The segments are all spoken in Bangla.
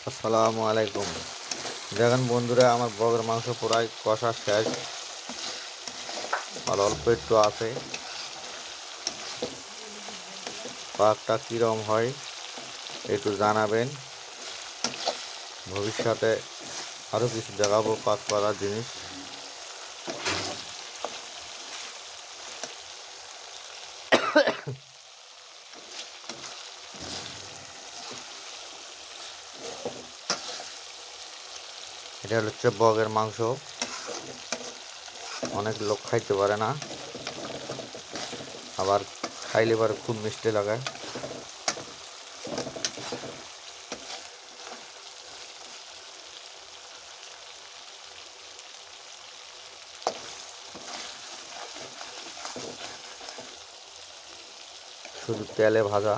আসসালামু আলাইকুম। দেখেন বন্ধুরা, আমার বগের মাংস প্রায় কষা শেষ, আর অল্প একটু আছে। পাকটা কীরকম হয় একটু জানাবেন। ভবিষ্যতে আরও কিছু দেখাবো পাক করার জিনিস। এটা হচ্ছে বগের মাংস। অনেক লোক খাইতে পারে না, আবার খাইলে পরে খুব মিষ্টি লাগে। শুধু তেলে ভাজা।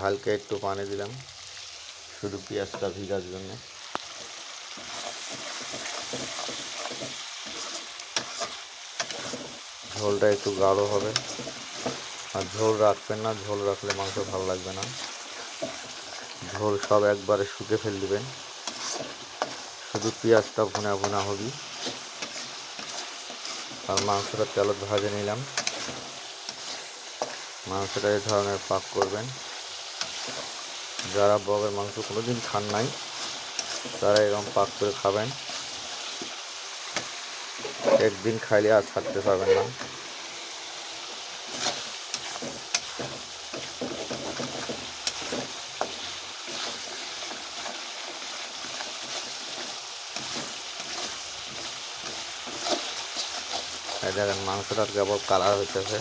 হালকা একটু পানি দিলাম শুধু পেঁয়াজটা ভিজার জন্য। ঝোলটা একটু গাঢ় হবে, আর ঝোল রাখবেন না, ঝোল রাখলে মাংস ভালো লাগবে না। ঝোল সব একবারে শুকে ফেল দিবেন, শুধু পেঁয়াজটা ভুনা ভুনা হবি। আর মাংসটা তেলত ভাজে নিলাম। মাংসটা এই ধরনের পাক করবেন। যারা বগের মাংস কোনোদিন খান নাই তারা এরকম পাক করে খাবেন, একদিন খাইলে আর ছাড়তে পারবেন না। এই দেখেন মাংসটার কেবল কালার হইতেছে,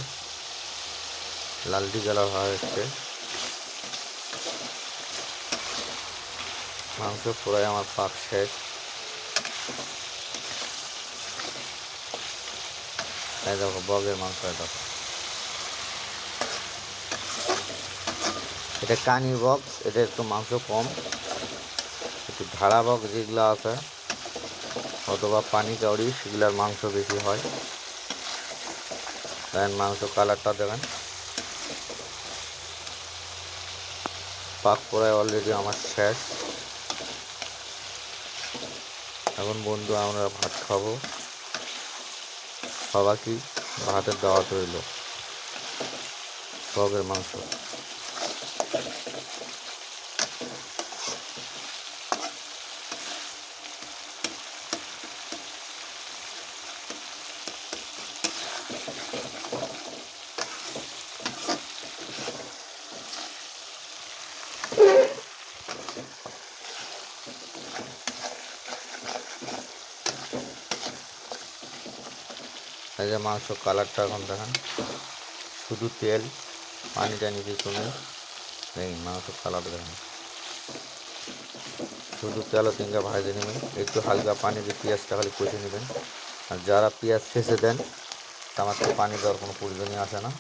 লালটি কালার হয়ে হচ্ছে। মাংস পুরাই আমার পাক শেষ। এই দেখো বগের মাংস, দেখো এটা কানি বগ, এটা একটু মাংস কম। একটু ধারা বগ যেগুলো আছে অথবা পানি কাউড়ি সেগুলার মাংস বেশি হয়। দেখেন মাংস কালারটা দেখেন, পাক করায় অলরেডি আমার শেষ। এখন বন্ধু আমরা ভাত খাবো। সবাইকে ভাতের দাওয়াত রইল। বগের মাংস। এই যে মাংস কালারটা এখন দেখেন, শুধু তেল, পানিটা নিচে শুনে দেখেন মাংস কালার দেখেন। শুধু তেল তিনটা ভাজে নেবেন, একটু হালকা পানি দিয়ে পেঁয়াজটা খালি কষে নেবেন। আর যারা পেঁয়াজ শেষে দেন আমার তো পানি দেওয়ার কোনো প্রয়োজনই আসে না।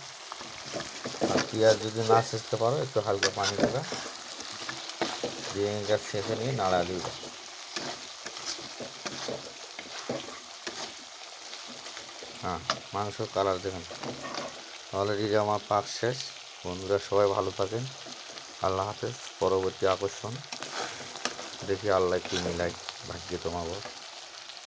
আর পেঁয়াজ যদি না শেষতে পারো একটু হালকা পানি দেবে, দিয়ে গ্যাস শেষে নিয়ে নাড়া দিবে। হ্যাঁ, মাংস কালার দেখেন অলরেডি আমার পাক শেষ। বন্ধুরা সবাই ভালো থাকেন, আল্লাহ হাফেজ। পরবর্তী আকর্ষণ দেখি আল্লাহ কি মিলাই, ভাগ্যে তোমার।